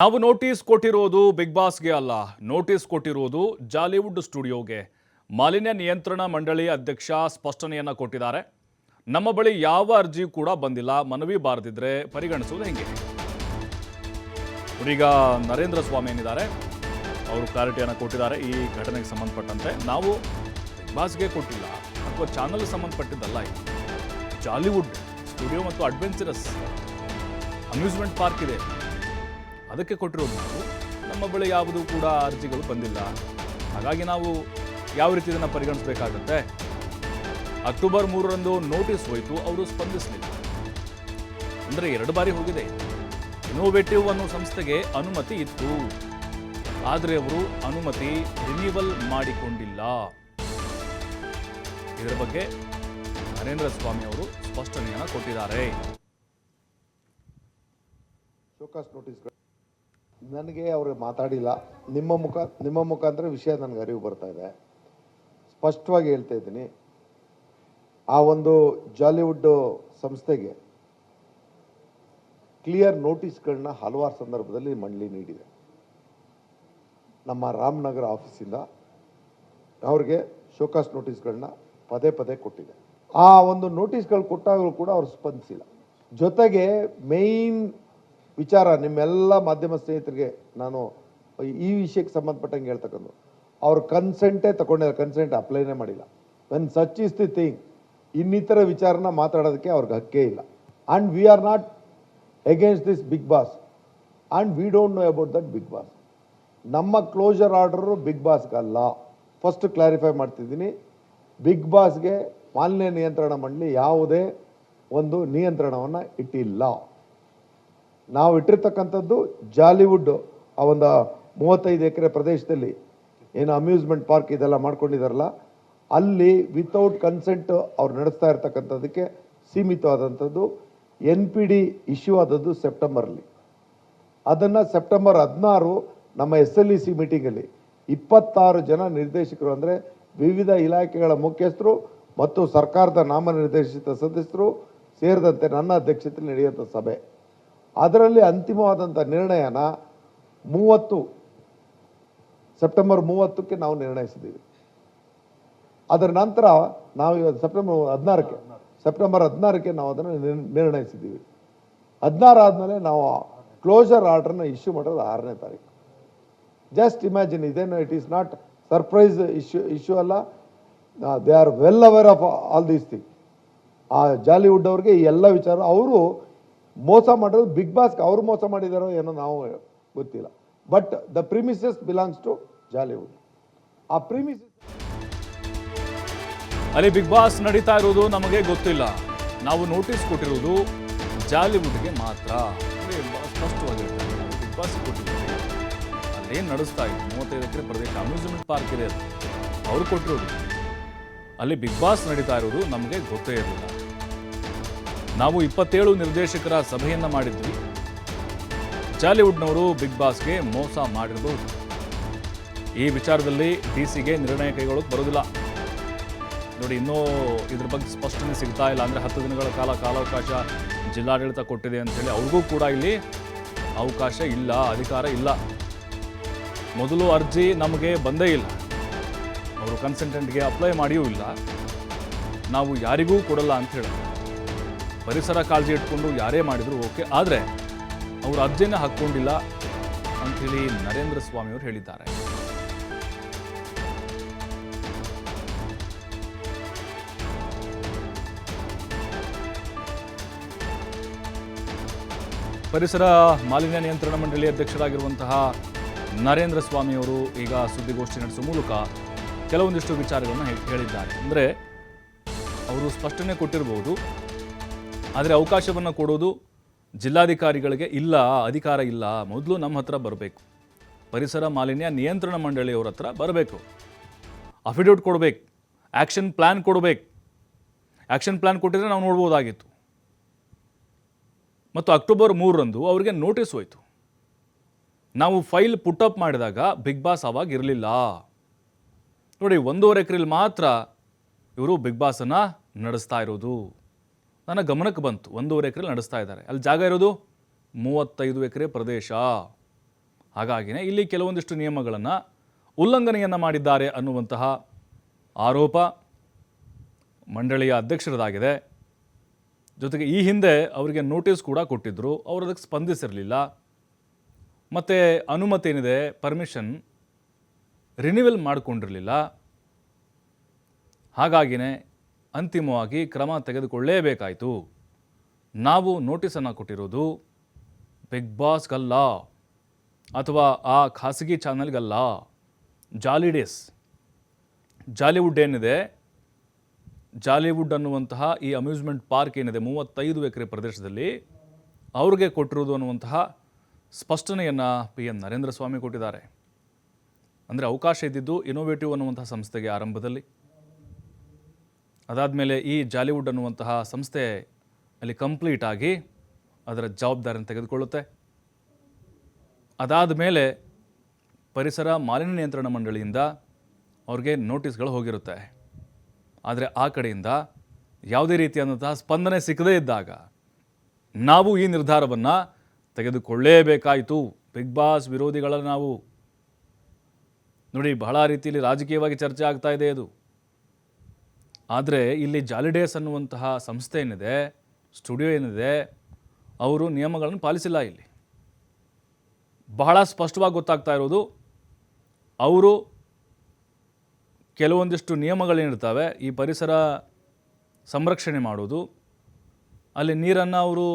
ನಾವು ನೋಟಿಸ್ ಕೊಟ್ಟಿರೋದು ಬಿಗ್ ಬಾಸ್ಗೆ ಅಲ್ಲ, ನೋಟಿಸ್ ಕೊಟ್ಟಿರೋದು ಜಾಲಿವುಡ್ ಸ್ಟುಡಿಯೋಗೆ. ಮಾಲಿನ್ಯ ನಿಯಂತ್ರಣ ಮಂಡಳಿ ಅಧ್ಯಕ್ಷ ಸ್ಪಷ್ಟನೆಯನ್ನ ಕೊಟ್ಟಿದ್ದಾರೆ. ನಮ್ಮ ಬಳಿ ಯಾವ ಅರ್ಜಿ ಕೂಡ ಬಂದಿಲ್ಲ, ಮನವಿ ಬಾರದಿದ್ರೆ ಪರಿಗಣಿಸುವುದು ಹೆಂಗೆ? ಈಗ ನರೇಂದ್ರ ಸ್ವಾಮಿ ಏನಿದ್ದಾರೆ ಅವರು ಕ್ಲಾರಿಟಿಯನ್ನು ಕೊಟ್ಟಿದ್ದಾರೆ. ಈ ಘಟನೆಗೆ ಸಂಬಂಧಪಟ್ಟಂತೆ ನಾವು ಬಿಗ್ ಬಾಸ್ಗೆ ಕೊಟ್ಟಿಲ್ಲ ಅಥವಾ ಚಾನಲ್ ಸಂಬಂಧಪಟ್ಟಿದ್ದಲ್ಲ. ಇದು ಜಾಲಿವುಡ್ ಸ್ಟುಡಿಯೋ ಮತ್ತು ಅಡ್ವೆಂಚರಸ್ ಅಮ್ಯೂಸ್ಮೆಂಟ್ ಪಾರ್ಕ್ ಇದೆ, ಅದಕ್ಕೆ ಕೊಟ್ಟಿರೋದು. ನಾವು ನಮ್ಮ ಬಳಿ ಯಾವುದೂ ಕೂಡ ಅರ್ಜಿಗಳು ಬಂದಿಲ್ಲ, ಹಾಗಾಗಿ ನಾವು ಯಾವ ರೀತಿ ಇದನ್ನು ಪರಿಗಣಿಸಬೇಕಾಗತ್ತೆ. ಅಕ್ಟೋಬರ್ 3ರಂದು ನೋಟಿಸ್ ಹೋಯಿತು, ಅವರು ಸ್ಪಂದಿಸಲಿಲ್ಲ. ಅಂದರೆ 2 ಬಾರಿ ಹೋಗಿದೆ. ಇನ್ನೋವೇಟಿವ್ ಅನ್ನೋ ಸಂಸ್ಥೆಗೆ ಅನುಮತಿ ಇತ್ತು, ಆದರೆ ಅವರು ಅನುಮತಿ ರಿನ್ಯೂವಲ್ ಮಾಡಿಕೊಂಡಿಲ್ಲ. ಇದರ ಬಗ್ಗೆ ನರೇಂದ್ರ ಸ್ವಾಮಿ ಅವರು ಸ್ಪಷ್ಟನೆಯನ್ನು ಕೊಟ್ಟಿದ್ದಾರೆ. ಶೋಕಾಸ್ ನೋಟಿಸ್ ನನಗೆ ಅವರು ಮಾತಾಡಿಲ್ಲ. ನಿಮ್ಮ ಮುಖಾಂತರ ವಿಷಯ ನನಗೆ ಅರಿವು ಬರ್ತಾ ಇದೆ. ಸ್ಪಷ್ಟವಾಗಿ ಹೇಳ್ತಾ ಇದ್ದೀನಿ, ಆ ಒಂದು ಜಾಲಿವುಡ್ ಸಂಸ್ಥೆಗೆ ಕ್ಲಿಯರ್ ನೋಟಿಸ್ಗಳನ್ನ ಹಲವಾರು ಸಂದರ್ಭದಲ್ಲಿ ಮಂಡಳಿ ನೀಡಿದೆ. ನಮ್ಮ ರಾಮನಗರ ಆಫೀಸಿಂದ ಅವ್ರಿಗೆ ಶೋಕಾಸ್ ನೋಟಿಸ್ಗಳನ್ನ ಪದೇ ಪದೇ ಕೊಟ್ಟಿದೆ. ಆ ಒಂದು ನೋಟಿಸ್ಗಳು ಕೊಟ್ಟಾಗಲೂ ಕೂಡ ಅವ್ರು ಸ್ಪಂದಿಸಿಲ್ಲ. ಜೊತೆಗೆ ಮೇಯ್ನ್ ವಿಚಾರ, ನಿಮ್ಮೆಲ್ಲ ಮಾಧ್ಯಮ ಸ್ನೇಹಿತರಿಗೆ ನಾನು ಈ ವಿಷಯಕ್ಕೆ ಸಂಬಂಧಪಟ್ಟಂಗೆ ಹೇಳ್ತಕ್ಕಂಥ, ಅವ್ರ ಕನ್ಸೆಂಟೇ ತಗೊಂಡಿಲ್ಲ, ಕನ್ಸೆಂಟ್ ಅಪ್ಲೈನೇ ಮಾಡಿಲ್ಲ. When such is the thing, ಇನ್ನಿತರ ವಿಚಾರನ ಮಾತಾಡೋದಕ್ಕೆ ಅವ್ರಿಗೆ ಹಕ್ಕೇ ಇಲ್ಲ. And we are not against this Bigg Boss and we don't know about that Bigg Boss. ನಮ್ಮ ಕ್ಲೋಜರ್ ಆರ್ಡರು ಬಿಗ್ ಬಾಸ್ಗಲ್ಲ. ಫಸ್ಟ್ ಕ್ಲಾರಿಫೈ ಮಾಡ್ತಿದ್ದೀನಿ, ಬಿಗ್ ಬಾಸ್ಗೆ ಮಾಲಿನ್ಯ ನಿಯಂತ್ರಣ ಮಂಡಳಿ ಯಾವುದೇ ಒಂದು ನಿಯಂತ್ರಣವನ್ನು ಇಟ್ಟಿಲ್ಲ. ನಾವು ಇಟ್ಟಿರ್ತಕ್ಕಂಥದ್ದು ಜಾಲಿವುಡ್ ಆ ಒಂದು 35 ಎಕರೆ ಪ್ರದೇಶದಲ್ಲಿ ಏನು ಅಮ್ಯೂಸ್ಮೆಂಟ್ ಪಾರ್ಕ್ ಇದೆಲ್ಲ ಮಾಡ್ಕೊಂಡಿದಾರಲ್ಲ, ಅಲ್ಲಿ ವಿತೌಟ್ ಕನ್ಸೆಂಟ್ ಅವ್ರು ನಡೆಸ್ತಾ ಇರ್ತಕ್ಕಂಥದ್ದಕ್ಕೆ ಸೀಮಿತವಾದಂಥದ್ದು. NPD ಇಶ್ಯೂ ಆದದ್ದು ಸೆಪ್ಟೆಂಬರಲ್ಲಿ. ಅದನ್ನು ಸೆಪ್ಟೆಂಬರ್ 16 ನಮ್ಮ SLEC ಮೀಟಿಂಗಲ್ಲಿ 26 ಜನ ನಿರ್ದೇಶಕರು, ಅಂದರೆ ವಿವಿಧ ಇಲಾಖೆಗಳ ಮುಖ್ಯಸ್ಥರು ಮತ್ತು ಸರ್ಕಾರದ ನಾಮನಿರ್ದೇಶಿತ ಸದಸ್ಯರು ಸೇರಿದಂತೆ ನನ್ನ ಅಧ್ಯಕ್ಷತೆಯಲ್ಲಿ ನಡೆಯುವಂಥ ಸಭೆ, ಅದರಲ್ಲಿ ಅಂತಿಮವಾದಂಥ ನಿರ್ಣಯನ ಸೆಪ್ಟೆಂಬರ್ 30ಕ್ಕೆ ನಾವು ನಿರ್ಣಯಿಸಿದ್ದೀವಿ. ಅದರ ನಂತರ ನಾವು ಇವತ್ತು ಸೆಪ್ಟೆಂಬರ್ 16ಕ್ಕೆ ನಾವು ಅದನ್ನು ನಿರ್ಣಯಿಸಿದ್ದೀವಿ. 16 ಆದಮೇಲೆ ನಾವು ಕ್ಲೋಜರ್ ಆರ್ಡರ್ನ ಇಶ್ಯೂ ಮಾಡೋದು 6ನೇ ತಾರೀಕು. ಜಸ್ಟ್ ಇಮ್ಯಾಜಿನ್, ಇದೇನು it is not surprise issue ಅಲ್ಲ. They are well aware of all these thing. ಆ ಜಾಲಿವುಡ್ ಅವ್ರಿಗೆ ಈ ಎಲ್ಲ ವಿಚಾರ, ಅವರು ಮೋಸ ಮಾಡೋದು ಬಿಗ್ ಬಾಸ್ಗೆ ಅವ್ರು ಮೋಸ ಮಾಡಿದಾರೋ ಏನೋ ನಾವು ಗೊತ್ತಿಲ್ಲ. But the premises belongs to Jollywood. ಆ ಪ್ರಿಮಿಸಸ್ ಅಲ್ಲಿ ಬಿಗ್ ಬಾಸ್ ನಡೀತಾ ಇರೋದು ನಮಗೆ ಗೊತ್ತಿಲ್ಲ, ನಾವು ನೋಟಿಸ್ ಕೊಟ್ಟಿರೋದು ಜಾಲಿವುಡ್ಗೆ ಮಾತ್ರ. ಸ್ಪಷ್ಟವಾಗಿರ್ತಾರೆ, ನಾವು ಬಿಗ್ ಬಾಸ್ ಕೊಟ್ಟಿದ್ದೀವಿ, ಅಲ್ಲೇನು ನಡೆಸ್ತಾ ಇತ್ತು 35 ಎಕರೆ ಪ್ರದೇಶ ಅಮ್ಯೂಸ್ಮೆಂಟ್ ಪಾರ್ಕ್ ಇದೆ, ಅವ್ರು ಕೊಟ್ಟಿರೋದು. ಅಲ್ಲಿ ಬಿಗ್ ಬಾಸ್ ನಡೀತಾ ಇರೋದು ನಮಗೆ ಗೊತ್ತೇ ಇರಲಿಲ್ಲ. ನಾವು 27 ನಿರ್ದೇಶಕರ ಸಭೆಯನ್ನು ಮಾಡಿದ್ವಿ. ಜಾಲಿವುಡ್ನವರು ಬಿಗ್ ಬಾಸ್ಗೆ ಮೋಸ ಮಾಡಿರಬಹುದು. ಈ ವಿಚಾರದಲ್ಲಿ DCಗೆ ನಿರ್ಣಯ ಕೈಗೊಳ್ಳೋಕೆ ಬರೋದಿಲ್ಲ. ನೋಡಿ, ಇನ್ನೂ ಇದ್ರ ಬಗ್ಗೆ ಸ್ಪಷ್ಟನೆ ಸಿಗ್ತಾ ಇಲ್ಲ. ಅಂದರೆ 10 ದಿನಗಳ ಕಾಲಾವಕಾಶ ಜಿಲ್ಲಾಡಳಿತ ಕೊಟ್ಟಿದೆ ಅಂಥೇಳಿ ಅವ್ರಿಗೂ ಕೂಡ ಇಲ್ಲಿ ಅವಕಾಶ ಇಲ್ಲ, ಅಧಿಕಾರ ಇಲ್ಲ. ಮೊದಲು ಅರ್ಜಿ ನಮಗೆ ಬಂದೇ ಇಲ್ಲ, ಅವರು ಕನ್ಸಲ್ಟೆಂಟ್ಗೆ ಅಪ್ಲೈ ಮಾಡಿಯೂ ಇಲ್ಲ. ನಾವು ಯಾರಿಗೂ ಕೊಡಲ್ಲ ಅಂತ ಹೇಳಿ ಪರಿಸರ ಕಾಳಜಿ ಇಟ್ಕೊಂಡು ಯಾರೇ ಮಾಡಿದ್ರು ಓಕೆ, ಆದರೆ ಅವರು ಅರ್ಜಿನ ಹಾಕ್ಕೊಂಡಿಲ್ಲ ಅಂಥೇಳಿ ನರೇಂದ್ರ ಸ್ವಾಮಿ ಅವರು ಹೇಳಿದ್ದಾರೆ. ಪರಿಸರ ಮಾಲಿನ್ಯ ನಿಯಂತ್ರಣ ಮಂಡಳಿ ಅಧ್ಯಕ್ಷರಾಗಿರುವಂತಹ ನರೇಂದ್ರ ಸ್ವಾಮಿ ಅವರು ಈಗ ಸುದ್ದಿಗೋಷ್ಠಿ ನಡೆಸುವ ಮೂಲಕ ಕೆಲವೊಂದಿಷ್ಟು ವಿಚಾರಗಳನ್ನು ಹೇಳಿದ್ದಾರೆ. ಅಂದರೆ ಅವರು ಸ್ಪಷ್ಟನೆ ಕೊಟ್ಟಿರಬಹುದು, ಆದರೆ ಅವಕಾಶವನ್ನು ಕೊಡೋದು ಜಿಲ್ಲಾಧಿಕಾರಿಗಳಿಗೆ ಇಲ್ಲ, ಅಧಿಕಾರ ಇಲ್ಲ. ಮೊದಲು ನಮ್ಮ ಹತ್ರ ಬರಬೇಕು, ಪರಿಸರ ಮಾಲಿನ್ಯ ನಿಯಂತ್ರಣ ಮಂಡಳಿಯವರ ಹತ್ರ ಬರಬೇಕು, ಅಫಿಡವಿಟ್ ಕೊಡಬೇಕು, ಆ್ಯಕ್ಷನ್ ಪ್ಲ್ಯಾನ್ ಕೊಡಬೇಕು. ಆ್ಯಕ್ಷನ್ ಪ್ಲ್ಯಾನ್ ಕೊಟ್ಟಿದ್ರೆ ನಾವು ನೋಡ್ಬೋದಾಗಿತ್ತು. ಮತ್ತು ಅಕ್ಟೋಬರ್ 3ರಂದು ಅವರಿಗೆ ನೋಟಿಸ್ ಹೋಯಿತು. ನಾವು ಫೈಲ್ ಪುಟಪ್ ಮಾಡಿದಾಗ ಬಿಗ್ ಬಾಸ್ ಅವಾಗ ಇರಲಿಲ್ಲ. ನೋಡಿ, 1.5 ಎಕರೆಯಲ್ಲಿ ಮಾತ್ರ ಇವರು ಬಿಗ್ ಬಾಸನ್ನು ನಡೆಸ್ತಾ ಇರೋದು. ನನ್ನ ಗಮನಕ್ಕೆ ಬಂತು, 1.5 ಎಕರೆ ನಡೆಸ್ತಾ ಇದ್ದಾರೆ. ಅಲ್ಲಿ ಜಾಗ ಇರೋದು 35 ಎಕರೆ ಪ್ರದೇಶ. ಹಾಗಾಗಿನೇ ಇಲ್ಲಿ ಕೆಲವೊಂದಿಷ್ಟು ನಿಯಮಗಳನ್ನು ಉಲ್ಲಂಘನೆಯನ್ನು ಮಾಡಿದ್ದಾರೆ ಅನ್ನುವಂತಹ ಆರೋಪ ಮಂಡಳಿಯ ಅಧ್ಯಕ್ಷರದಾಗಿದೆ. ಜೊತೆಗೆ ಈ ಹಿಂದೆ ಅವರಿಗೆ ನೋಟಿಸ್ ಕೂಡ ಕೊಟ್ಟಿದ್ದರು, ಅವರು ಅದಕ್ಕೆ ಸ್ಪಂದಿಸಿರಲಿಲ್ಲ. ಮತ್ತು ಅನುಮತಿ ಏನಿದೆ, ಪರ್ಮಿಷನ್ ರಿನಿವಲ್ ಮಾಡಿಕೊಂಡಿರಲಿಲ್ಲ. ಹಾಗಾಗಿನೇ ಅಂತಿಮವಾಗಿ ಕ್ರಮ ತೆಗೆದುಕೊಳ್ಳಲೇಬೇಕಾಯಿತು. ನಾವು ನೋಟಿಸನ್ನು ಕೊಟ್ಟಿರೋದು ಬಿಗ್ ಬಾಸ್ಗಲ್ಲ ಅಥವಾ ಆ ಖಾಸಗಿ ಚಾನಲ್ಗಲ್ಲ, ಜಾಲಿವುಡ್ ಏನಿದೆ, ಜಾಲಿವುಡ್ ಅನ್ನುವಂತಹ ಈ ಅಮ್ಯೂಸ್ಮೆಂಟ್ ಪಾರ್ಕ್ ಏನಿದೆ 35 ಎಕರೆ ಪ್ರದೇಶದಲ್ಲಿ, ಅವ್ರಿಗೆ ಕೊಟ್ಟಿರೋದು ಅನ್ನುವಂತಹ ಸ್ಪಷ್ಟನೆಯನ್ನು PM ನರೇಂದ್ರ ಸ್ವಾಮಿ ಕೊಟ್ಟಿದ್ದಾರೆ. ಅಂದರೆ ಅವಕಾಶ ಇದ್ದಿದ್ದು ಇನೋವೇಟಿವ್ ಅನ್ನುವಂತಹ ಸಂಸ್ಥೆಗೆ ಆರಂಭದಲ್ಲಿ. ಅದಾದಮೇಲೆ ಈ ಜಾಲಿವುಡ್ ಅನ್ನುವಂತಹ ಸಂಸ್ಥೆ ಅಲ್ಲಿ ಕಂಪ್ಲೀಟ್ ಆಗಿ ಅದರ ಜವಾಬ್ದಾರಿಯನ್ನು ತೆಗೆದುಕೊಳ್ಳುತ್ತೆ. ಅದಾದ ಮೇಲೆ ಪರಿಸರ ಮಾಲಿನ್ಯ ನಿಯಂತ್ರಣ ಮಂಡಳಿಯಿಂದ ಅವ್ರಿಗೆ ನೋಟಿಸ್ಗಳು ಹೋಗಿರುತ್ತೆ. ಆದರೆ ಆ ಕಡೆಯಿಂದ ಯಾವುದೇ ರೀತಿಯಾದಂತಹ ಸ್ಪಂದನೆ ಸಿಕ್ಕದೇ ಇದ್ದಾಗ ನಾವು ಈ ನಿರ್ಧಾರವನ್ನು ತೆಗೆದುಕೊಳ್ಳಲೇಬೇಕಾಯಿತು. ಬಿಗ್ ಬಾಸ್ ವಿರೋಧಿಗಳ ನಾವು ನೋಡಿ, ಬಹಳ ರೀತಿಯಲ್ಲಿ ರಾಜಕೀಯವಾಗಿ ಚರ್ಚೆ ಆಗ್ತಾ ಇದೆ ಇದು. ಆದರೆ ಇಲ್ಲಿ ಜಾಲಿಡೇಸ್ ಅನ್ನುವಂತಹ ಸಂಸ್ಥೆ ಏನಿದೆ, ಸ್ಟುಡಿಯೋ ಏನಿದೆ, ಅವರು ನಿಯಮಗಳನ್ನು ಪಾಲಿಸಿಲ್ಲ. ಇಲ್ಲಿ ಬಹಳ ಸ್ಪಷ್ಟವಾಗಿ ಗೊತ್ತಾಗ್ತಾ ಇರೋದು, ಅವರು ಕೆಲವೊಂದಿಷ್ಟು ನಿಯಮಗಳೇನಿರ್ತವೆ, ಈ ಪರಿಸರ ಸಂರಕ್ಷಣೆ ಮಾಡೋದು, ಅಲ್ಲಿ ನೀರನ್ನು ಅವರು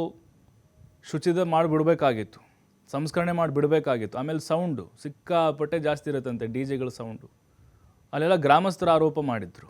ಶುಚಿತ ಮಾಡಿಬಿಡಬೇಕಾಗಿತ್ತು, ಸಂಸ್ಕರಣೆ ಮಾಡಿಬಿಡಬೇಕಾಗಿತ್ತು. ಆಮೇಲೆ ಸೌಂಡು ಸಿಕ್ಕಾಪಟ್ಟೆ ಜಾಸ್ತಿ ಇರುತ್ತಂತೆ, DJ ಗಳ ಸೌಂಡು. ಅಲ್ಲೆಲ್ಲ ಗ್ರಾಮಸ್ಥರ ಆರೋಪ ಮಾಡಿದ್ರು.